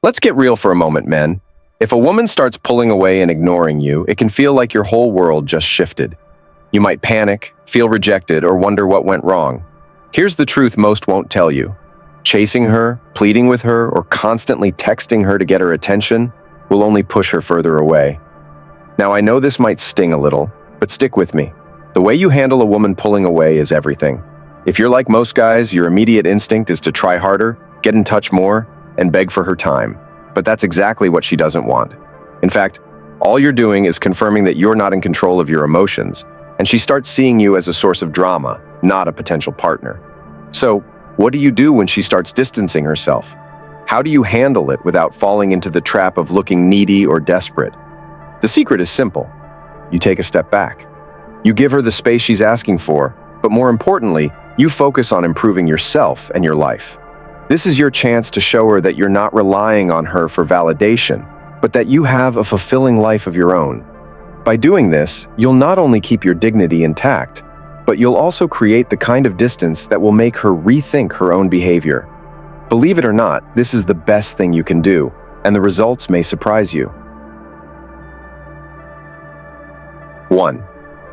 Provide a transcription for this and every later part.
Let's get real for a moment, men. If a woman starts pulling away and ignoring you, it can feel like your whole world just shifted. You might panic, feel rejected, or wonder what went wrong. Here's the truth most won't tell you. Chasing her, pleading with her, or constantly texting her to get her attention will only push her further away. Now, I know this might sting a little, but stick with me. The way you handle a woman pulling away is everything. If you're like most guys, your immediate instinct is to try harder, get in touch more, and beg for her time. But that's exactly what she doesn't want. In fact, all you're doing is confirming that you're not in control of your emotions, and she starts seeing you as a source of drama, not a potential partner. So, what do you do when she starts distancing herself? How do you handle it without falling into the trap of looking needy or desperate? The secret is simple. You take a step back. You give her the space she's asking for, but more importantly, you focus on improving yourself and your life. This is your chance to show her that you're not relying on her for validation, but that you have a fulfilling life of your own. By doing this, you'll not only keep your dignity intact, but you'll also create the kind of distance that will make her rethink her own behavior. Believe it or not, this is the best thing you can do, and the results may surprise you. 1.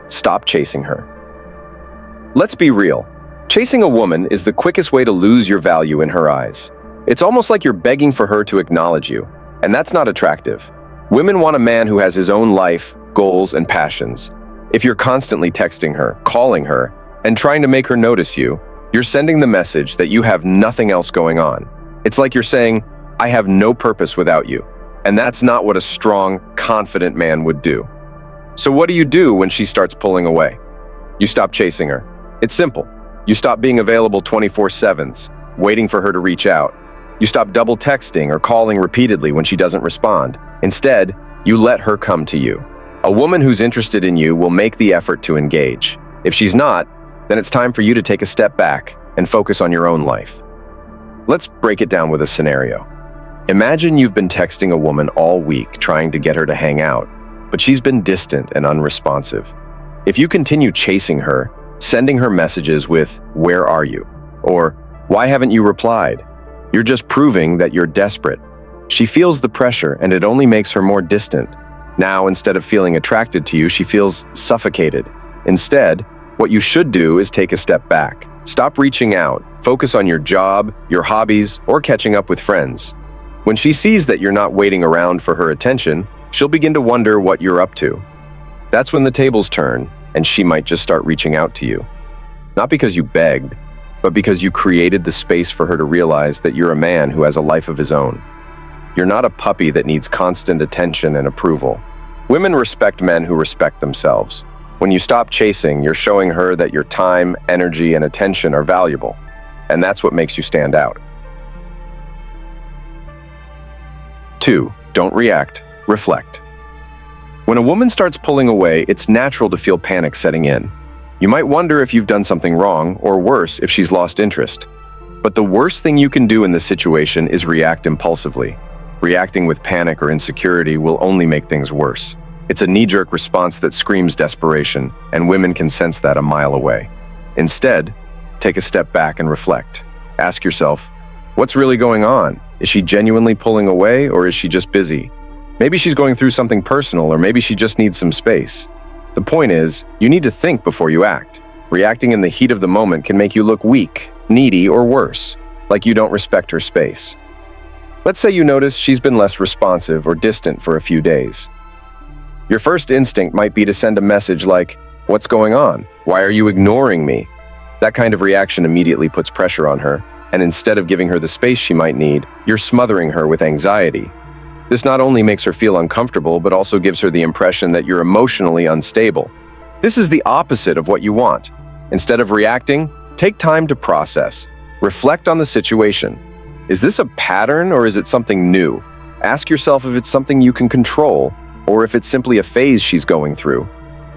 Stop chasing her. Let's be real. Chasing a woman is the quickest way to lose your value in her eyes. It's almost like you're begging for her to acknowledge you, and that's not attractive. Women want a man who has his own life, goals, and passions. If you're constantly texting her, calling her, and trying to make her notice you, you're sending the message that you have nothing else going on. It's like you're saying, "I have no purpose without you." And that's not what a strong, confident man would do. So what do you do when she starts pulling away? You stop chasing her. It's simple. You stop being available 24/7, waiting for her to reach out. You stop double texting or calling repeatedly when she doesn't respond. Instead, you let her come to you. A woman who's interested in you will make the effort to engage. If she's not, then it's time for you to take a step back and focus on your own life. Let's break it down with a scenario. Imagine you've been texting a woman all week trying to get her to hang out, but she's been distant and unresponsive. If you continue chasing her, sending her messages with, "Where are you?" or "Why haven't you replied?" you're just proving that you're desperate. She feels the pressure, and it only makes her more distant. Now, instead of feeling attracted to you, she feels suffocated. Instead, what you should do is take a step back. Stop reaching out. Focus on your job, your hobbies, or catching up with friends. When she sees that you're not waiting around for her attention, she'll begin to wonder what you're up to. That's when the tables turn, and she might just start reaching out to you. Not because you begged, but because you created the space for her to realize that you're a man who has a life of his own. You're not a puppy that needs constant attention and approval. Women respect men who respect themselves. When you stop chasing, you're showing her that your time, energy, and attention are valuable. And that's what makes you stand out. 2. Don't react, reflect. When a woman starts pulling away, it's natural to feel panic setting in. You might wonder if you've done something wrong, or worse, if she's lost interest. But the worst thing you can do in this situation is react impulsively. Reacting with panic or insecurity will only make things worse. It's a knee-jerk response that screams desperation, and women can sense that a mile away. Instead, take a step back and reflect. Ask yourself, what's really going on? Is she genuinely pulling away, or is she just busy? Maybe she's going through something personal, or maybe she just needs some space. The point is, you need to think before you act. Reacting in the heat of the moment can make you look weak, needy, or worse, like you don't respect her space. Let's say you notice she's been less responsive or distant for a few days. Your first instinct might be to send a message like, "What's going on? Why are you ignoring me?" That kind of reaction immediately puts pressure on her, and instead of giving her the space she might need, you're smothering her with anxiety. This not only makes her feel uncomfortable, but also gives her the impression that you're emotionally unstable. This is the opposite of what you want. Instead of reacting, take time to process. Reflect on the situation. Is this a pattern, or is it something new? Ask yourself if it's something you can control, or if it's simply a phase she's going through.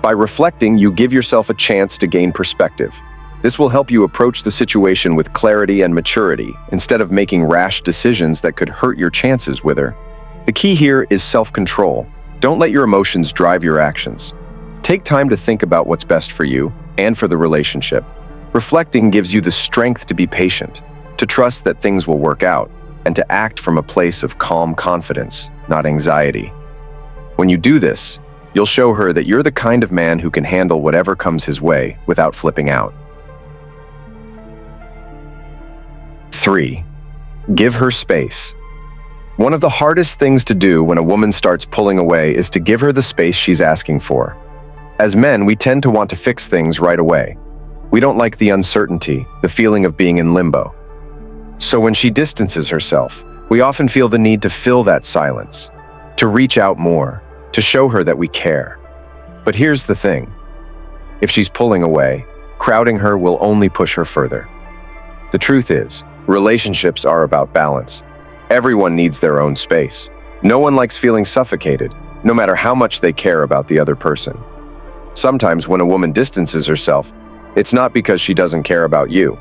By reflecting, you give yourself a chance to gain perspective. This will help you approach the situation with clarity and maturity, instead of making rash decisions that could hurt your chances with her. The key here is self-control. Don't let your emotions drive your actions. Take time to think about what's best for you and for the relationship. Reflecting gives you the strength to be patient, to trust that things will work out, and to act from a place of calm confidence, not anxiety. When you do this, you'll show her that you're the kind of man who can handle whatever comes his way without flipping out. 3. Give her space. One of the hardest things to do when a woman starts pulling away is to give her the space she's asking for. As men, we tend to want to fix things right away. We don't like the uncertainty, the feeling of being in limbo. So when she distances herself, we often feel the need to fill that silence, to reach out more, to show her that we care. But here's the thing. If she's pulling away, crowding her will only push her further. The truth is, relationships are about balance. Everyone needs their own space. No one likes feeling suffocated, no matter how much they care about the other person. Sometimes when a woman distances herself, it's not because she doesn't care about you.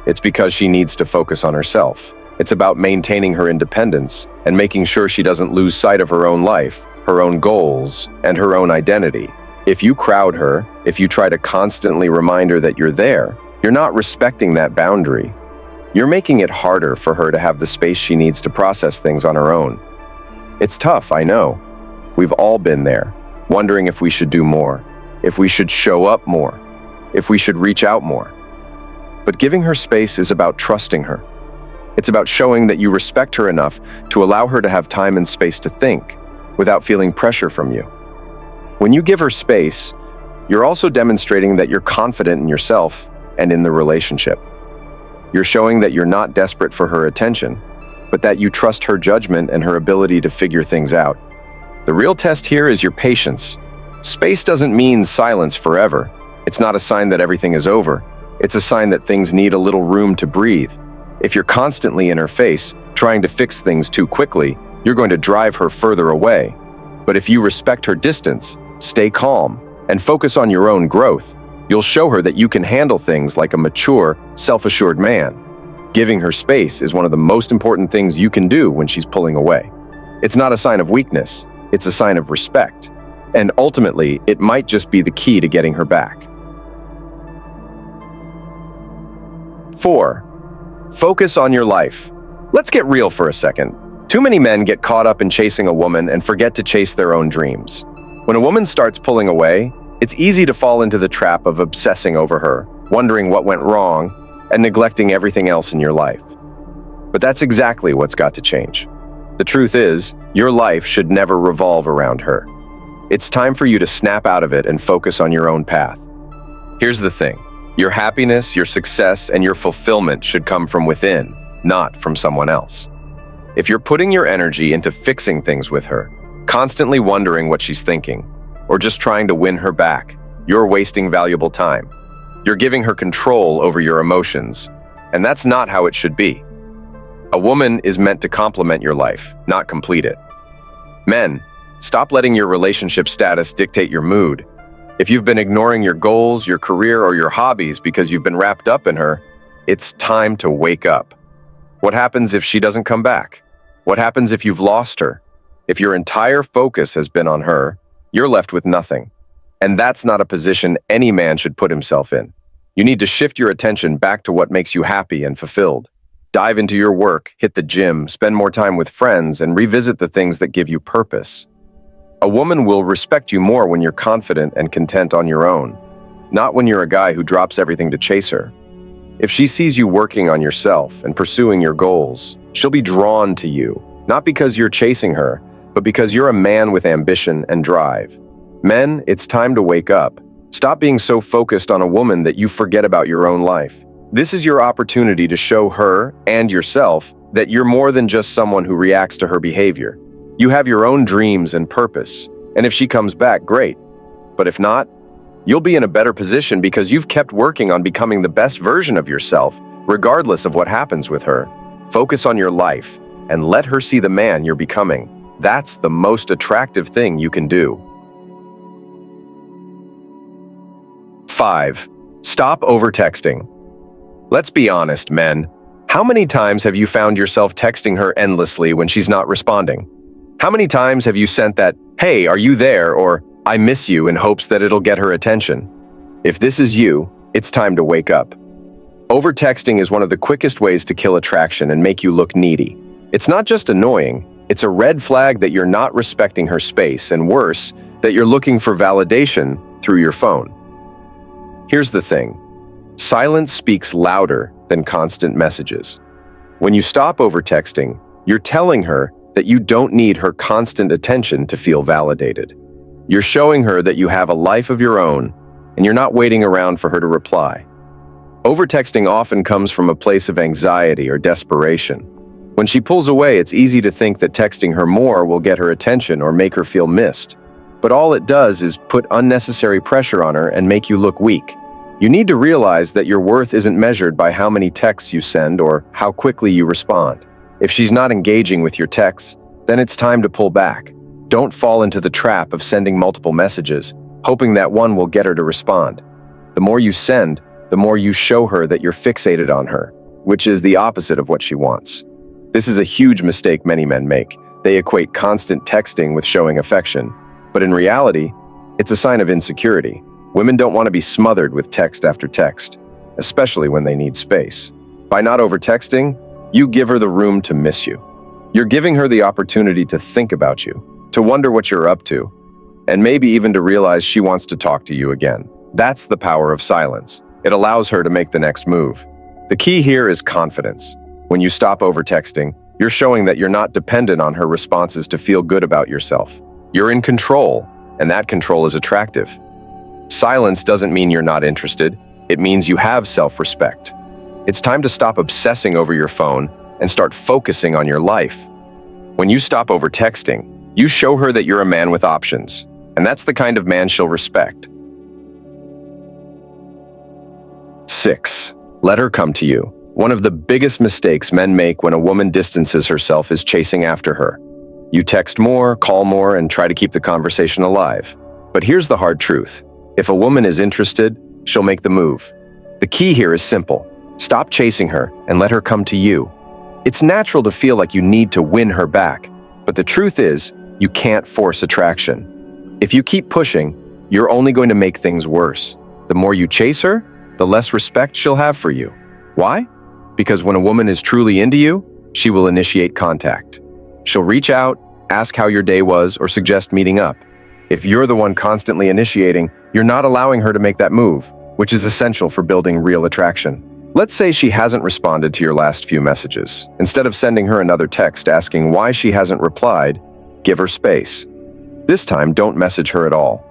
It's because she needs to focus on herself. It's about maintaining her independence and making sure she doesn't lose sight of her own life, her own goals, and her own identity. If you crowd her, if you try to constantly remind her that you're there, you're not respecting that boundary. You're making it harder for her to have the space she needs to process things on her own. It's tough, I know. We've all been there, wondering if we should do more, if we should show up more, if we should reach out more. But giving her space is about trusting her. It's about showing that you respect her enough to allow her to have time and space to think, without feeling pressure from you. When you give her space, you're also demonstrating that you're confident in yourself and in the relationship. You're showing that you're not desperate for her attention, but that you trust her judgment and her ability to figure things out. The real test here is your patience. Space doesn't mean silence forever. It's not a sign that everything is over. It's a sign that things need a little room to breathe. If you're constantly in her face, trying to fix things too quickly, you're going to drive her further away. But if you respect her distance, stay calm, and focus on your own growth, you'll show her that you can handle things like a mature, self-assured man. Giving her space is one of the most important things you can do when she's pulling away. It's not a sign of weakness, it's a sign of respect. And ultimately, it might just be the key to getting her back. 4. Focus on your life. Let's get real for a second. Too many men get caught up in chasing a woman and forget to chase their own dreams. When a woman starts pulling away, it's easy to fall into the trap of obsessing over her, wondering what went wrong, and neglecting everything else in your life. But that's exactly what's got to change. The truth is, your life should never revolve around her. It's time for you to snap out of it and focus on your own path. Here's the thing. Your happiness, your success, and your fulfillment should come from within, not from someone else. If you're putting your energy into fixing things with her, constantly wondering what she's thinking, or just trying to win her back, you're wasting valuable time. You're giving her control over your emotions, and that's not how it should be. A woman is meant to complement your life, not complete it. Men, stop letting your relationship status dictate your mood. If you've been ignoring your goals, your career, or your hobbies because you've been wrapped up in her, it's time to wake up. What happens if she doesn't come back? What happens if you've lost her? If your entire focus has been on her, you're left with nothing. And that's not a position any man should put himself in. You need to shift your attention back to what makes you happy and fulfilled. Dive into your work, hit the gym, spend more time with friends, and revisit the things that give you purpose. A woman will respect you more when you're confident and content on your own, not when you're a guy who drops everything to chase her. If she sees you working on yourself and pursuing your goals, she'll be drawn to you, not because you're chasing her, but because you're a man with ambition and drive. Men, it's time to wake up. Stop being so focused on a woman that you forget about your own life. This is your opportunity to show her and yourself that you're more than just someone who reacts to her behavior. You have your own dreams and purpose, and if she comes back, great. But if not, you'll be in a better position because you've kept working on becoming the best version of yourself, regardless of what happens with her. Focus on your life and let her see the man you're becoming. That's the most attractive thing you can do. 5. Stop over-texting. Let's be honest, men. How many times have you found yourself texting her endlessly when she's not responding? How many times have you sent that, "Hey, are you there?" or "I miss you" in hopes that it'll get her attention? If this is you, it's time to wake up. Over-texting is one of the quickest ways to kill attraction and make you look needy. It's not just annoying, it's a red flag that you're not respecting her space, and worse, that you're looking for validation through your phone. Here's the thing. Silence speaks louder than constant messages. When you stop over-texting, you're telling her that you don't need her constant attention to feel validated. You're showing her that you have a life of your own, and you're not waiting around for her to reply. Over-texting often comes from a place of anxiety or desperation. When she pulls away, it's easy to think that texting her more will get her attention or make her feel missed. But all it does is put unnecessary pressure on her and make you look weak. You need to realize that your worth isn't measured by how many texts you send or how quickly you respond. If she's not engaging with your texts, then it's time to pull back. Don't fall into the trap of sending multiple messages, hoping that one will get her to respond. The more you send, the more you show her that you're fixated on her, which is the opposite of what she wants. This is a huge mistake many men make. They equate constant texting with showing affection. But in reality, it's a sign of insecurity. Women don't want to be smothered with text after text, especially when they need space. By not over-texting, you give her the room to miss you. You're giving her the opportunity to think about you, to wonder what you're up to, and maybe even to realize she wants to talk to you again. That's the power of silence. It allows her to make the next move. The key here is confidence. When you stop over-texting, you're showing that you're not dependent on her responses to feel good about yourself. You're in control, and that control is attractive. Silence doesn't mean you're not interested. It means you have self-respect. It's time to stop obsessing over your phone and start focusing on your life. When you stop over-texting, you show her that you're a man with options, and that's the kind of man she'll respect. 6. Let her come to you. One of the biggest mistakes men make when a woman distances herself is chasing after her. You text more, call more, and try to keep the conversation alive. But here's the hard truth. If a woman is interested, she'll make the move. The key here is simple. Stop chasing her and let her come to you. It's natural to feel like you need to win her back, but the truth is, you can't force attraction. If you keep pushing, you're only going to make things worse. The more you chase her, the less respect she'll have for you. Why? Because when a woman is truly into you, she will initiate contact. She'll reach out, ask how your day was, or suggest meeting up. If you're the one constantly initiating, you're not allowing her to make that move, which is essential for building real attraction. Let's say she hasn't responded to your last few messages. Instead of sending her another text asking why she hasn't replied, give her space. This time, don't message her at all.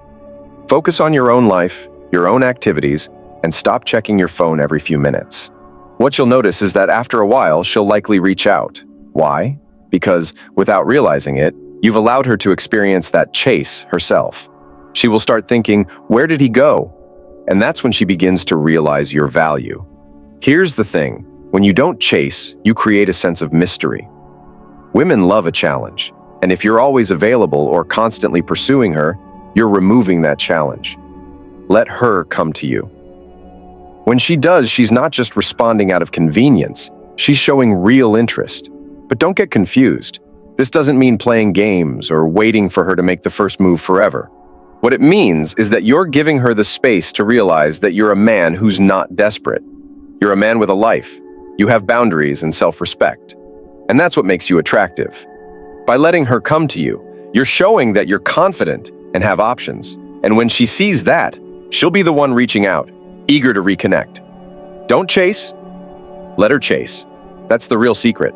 Focus on your own life, your own activities, and stop checking your phone every few minutes. What you'll notice is that after a while, she'll likely reach out. Why? Because, without realizing it, you've allowed her to experience that chase herself. She will start thinking, where did he go? And that's when she begins to realize your value. Here's the thing. When you don't chase, you create a sense of mystery. Women love a challenge, and if you're always available or constantly pursuing her, you're removing that challenge. Let her come to you. When she does, she's not just responding out of convenience, she's showing real interest. But don't get confused. This doesn't mean playing games or waiting for her to make the first move forever. What it means is that you're giving her the space to realize that you're a man who's not desperate. You're a man with a life. You have boundaries and self-respect. And that's what makes you attractive. By letting her come to you, you're showing that you're confident and have options. And when she sees that, she'll be the one reaching out, eager to reconnect. Don't chase, let her chase. That's the real secret.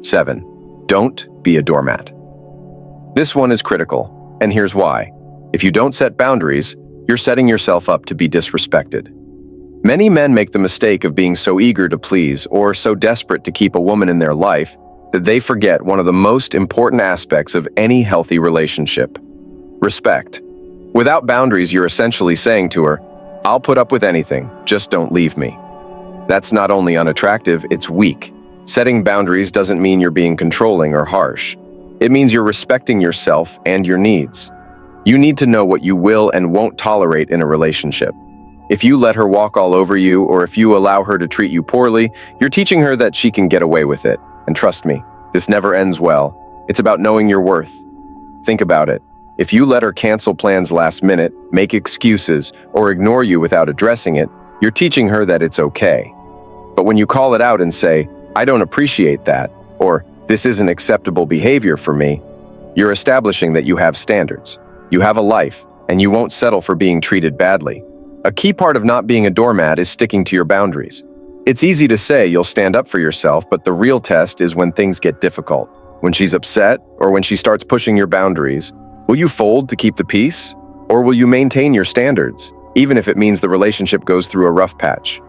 7. Don't be a doormat. This one is critical, and here's why. If you don't set boundaries, you're setting yourself up to be disrespected. Many men make the mistake of being so eager to please or so desperate to keep a woman in their life that they forget one of the most important aspects of any healthy relationship: respect. Without boundaries, you're essentially saying to her, I'll put up with anything, just don't leave me. That's not only unattractive, it's weak. Setting boundaries doesn't mean you're being controlling or harsh. It means you're respecting yourself and your needs. You need to know what you will and won't tolerate in a relationship. If you let her walk all over you, or if you allow her to treat you poorly, you're teaching her that she can get away with it. And trust me, this never ends well. It's about knowing your worth. Think about it. If you let her cancel plans last minute, make excuses, or ignore you without addressing it, you're teaching her that it's okay. But when you call it out and say, "I don't appreciate that," or "This isn't acceptable behavior for me," you're establishing that you have standards. You have a life, and you won't settle for being treated badly. A key part of not being a doormat is sticking to your boundaries. It's easy to say you'll stand up for yourself, but the real test is when things get difficult. When she's upset, or when she starts pushing your boundaries, will you fold to keep the peace? Or will you maintain your standards, even if it means the relationship goes through a rough patch?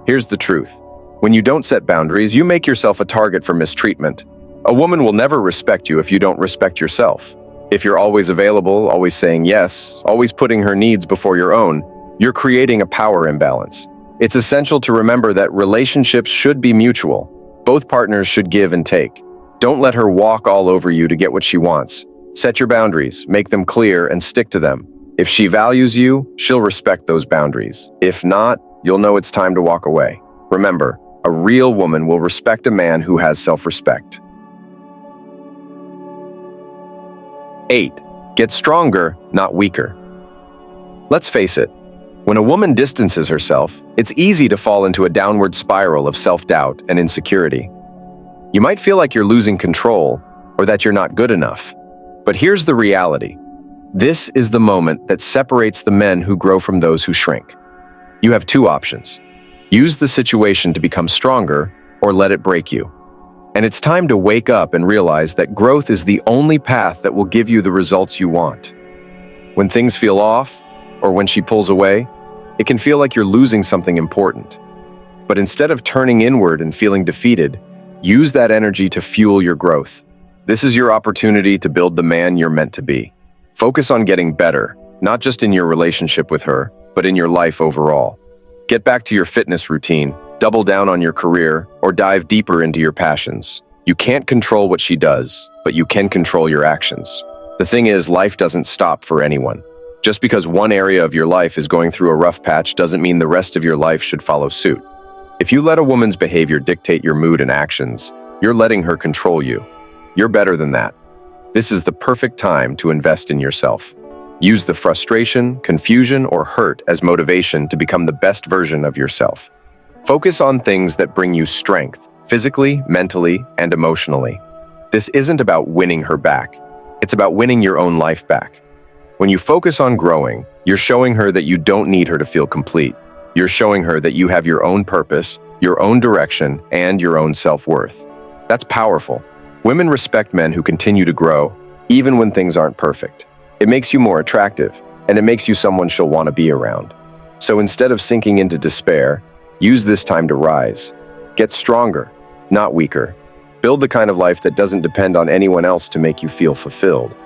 Here's the truth. When you don't set boundaries, you make yourself a target for mistreatment. A woman will never respect you if you don't respect yourself. If you're always available, always saying yes, always putting her needs before your own, you're creating a power imbalance. It's essential to remember that relationships should be mutual. Both partners should give and take. Don't let her walk all over you to get what she wants. Set your boundaries, make them clear, and stick to them. If she values you, she'll respect those boundaries. If not, you'll know it's time to walk away. Remember, a real woman will respect a man who has self-respect. 8. Get stronger, not weaker. Let's face it, when a woman distances herself, it's easy to fall into a downward spiral of self-doubt and insecurity. You might feel like you're losing control or that you're not good enough. But here's the reality. This is the moment that separates the men who grow from those who shrink. You have two options. Use the situation to become stronger or let it break you. And it's time to wake up and realize that growth is the only path that will give you the results you want. When things feel off, or when she pulls away, it can feel like you're losing something important. But instead of turning inward and feeling defeated, use that energy to fuel your growth. This is your opportunity to build the man you're meant to be. Focus on getting better, not just in your relationship with her, but in your life overall. Get back to your fitness routine, double down on your career, or dive deeper into your passions. You can't control what she does, but you can control your actions. The thing is, life doesn't stop for anyone. Just because one area of your life is going through a rough patch doesn't mean the rest of your life should follow suit. If you let a woman's behavior dictate your mood and actions, you're letting her control you. You're better than that. This is the perfect time to invest in yourself. Use the frustration, confusion, or hurt as motivation to become the best version of yourself. Focus on things that bring you strength, physically, mentally, and emotionally. This isn't about winning her back. It's about winning your own life back. When you focus on growing, you're showing her that you don't need her to feel complete. You're showing her that you have your own purpose, your own direction, and your own self-worth. That's powerful. Women respect men who continue to grow, even when things aren't perfect. It makes you more attractive, and it makes you someone she'll want to be around. So instead of sinking into despair, use this time to rise. Get stronger, not weaker. Build the kind of life that doesn't depend on anyone else to make you feel fulfilled.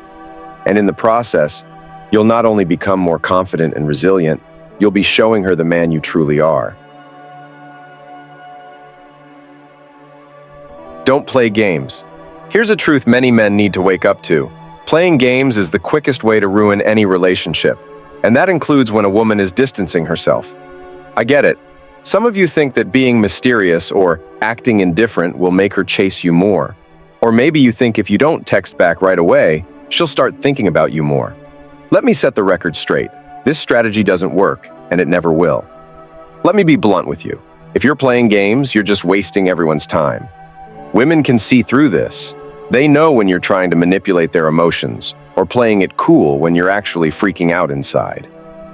And in the process, you'll not only become more confident and resilient, you'll be showing her the man you truly are. Don't play games. Here's a truth many men need to wake up to. Playing games is the quickest way to ruin any relationship, and that includes when a woman is distancing herself. I get it. Some of you think that being mysterious or acting indifferent will make her chase you more. Or maybe you think if you don't text back right away, she'll start thinking about you more. Let me set the record straight. This strategy doesn't work, and it never will. Let me be blunt with you. If you're playing games, you're just wasting everyone's time. Women can see through this. They know when you're trying to manipulate their emotions, or playing it cool when you're actually freaking out inside.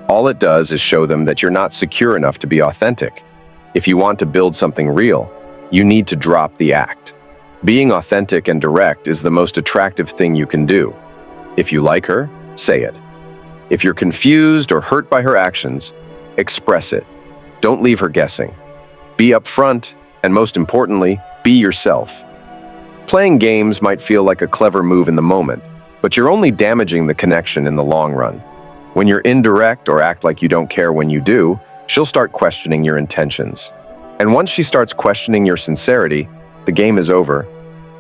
All it does is show them that you're not secure enough to be authentic. If you want to build something real, you need to drop the act. Being authentic and direct is the most attractive thing you can do. If you like her, say it. If you're confused or hurt by her actions, express it. Don't leave her guessing. Be upfront, and most importantly, be yourself. Playing games might feel like a clever move in the moment, but you're only damaging the connection in the long run. When you're indirect or act like you don't care when you do, she'll start questioning your intentions. And once she starts questioning your sincerity, the game is over.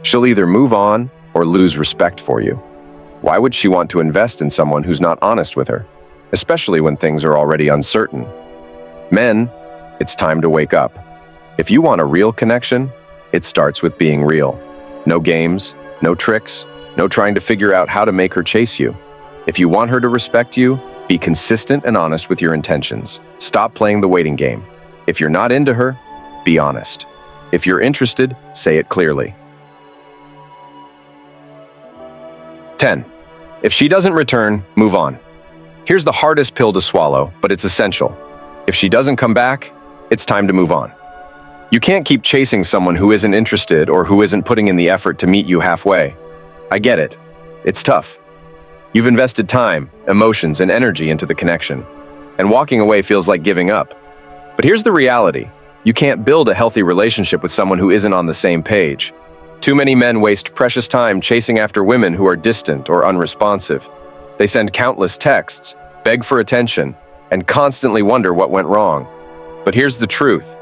She'll either move on or lose respect for you. Why would she want to invest in someone who's not honest with her, especially when things are already uncertain? Men, it's time to wake up. If you want a real connection, it starts with being real. No games, no tricks, no trying to figure out how to make her chase you. If you want her to respect you, be consistent and honest with your intentions. Stop playing the waiting game. If you're not into her, Be honest. If you're interested, say it clearly. 10. If she doesn't return, move on. Here's the hardest pill to swallow, but it's essential. If she doesn't come back, it's time to move on. You can't keep chasing someone who isn't interested or who isn't putting in the effort to meet you halfway. I get it. It's tough. You've invested time, emotions, and energy into the connection, and walking away feels like giving up. But here's the reality. You can't build a healthy relationship with someone who isn't on the same page. Too many men waste precious time chasing after women who are distant or unresponsive. They send countless texts, beg for attention, and constantly wonder what went wrong. But here's the truth.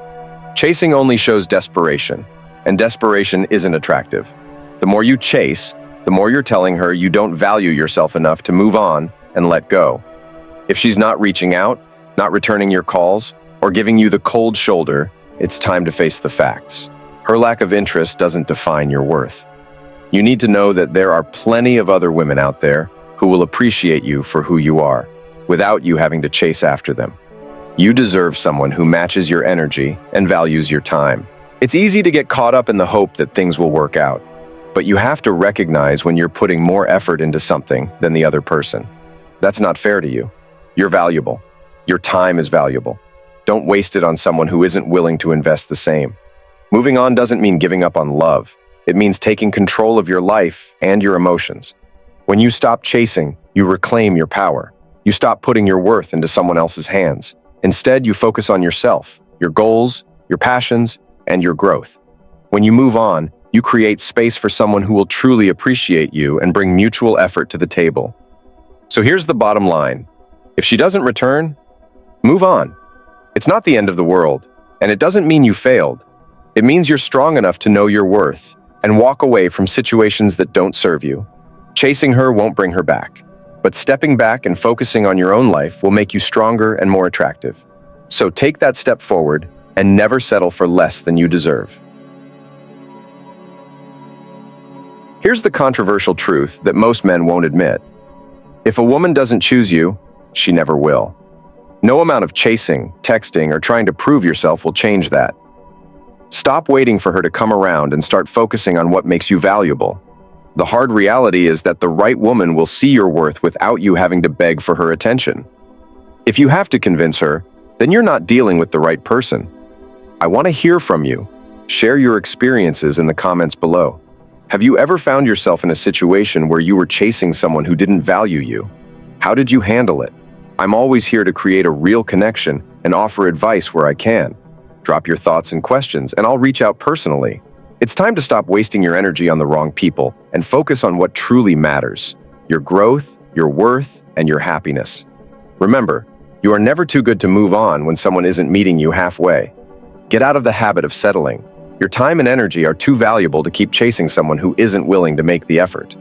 Chasing only shows desperation, and desperation isn't attractive. The more you chase, the more you're telling her you don't value yourself enough to move on and let go. If she's not reaching out, not returning your calls, or giving you the cold shoulder, it's time to face the facts. Her lack of interest doesn't define your worth. You need to know that there are plenty of other women out there who will appreciate you for who you are, without you having to chase after them. You deserve someone who matches your energy and values your time. It's easy to get caught up in the hope that things will work out, but you have to recognize when you're putting more effort into something than the other person. That's not fair to you. You're valuable. Your time is valuable. Don't waste it on someone who isn't willing to invest the same. Moving on doesn't mean giving up on love. It means taking control of your life and your emotions. When you stop chasing, you reclaim your power. You stop putting your worth into someone else's hands. Instead, you focus on yourself, your goals, your passions, and your growth. When you move on, you create space for someone who will truly appreciate you and bring mutual effort to the table. So here's the bottom line. If she doesn't return, move on. It's not the end of the world, and it doesn't mean you failed. It means you're strong enough to know your worth and walk away from situations that don't serve you. Chasing her won't bring her back, but stepping back and focusing on your own life will make you stronger and more attractive. So take that step forward and never settle for less than you deserve. Here's the controversial truth that most men won't admit. If a woman doesn't choose you, she never will. No amount of chasing, texting, or trying to prove yourself will change that. Stop waiting for her to come around and start focusing on what makes you valuable. The hard reality is that the right woman will see your worth without you having to beg for her attention. If you have to convince her, then you're not dealing with the right person. I want to hear from you. Share your experiences in the comments below. Have you ever found yourself in a situation where you were chasing someone who didn't value you? How did you handle it? I'm always here to create a real connection and offer advice where I can. Drop your thoughts and questions, and I'll reach out personally. It's time to stop wasting your energy on the wrong people and focus on what truly matters: your growth, your worth, and your happiness. Remember, you are never too good to move on when someone isn't meeting you halfway. Get out of the habit of settling. Your time and energy are too valuable to keep chasing someone who isn't willing to make the effort.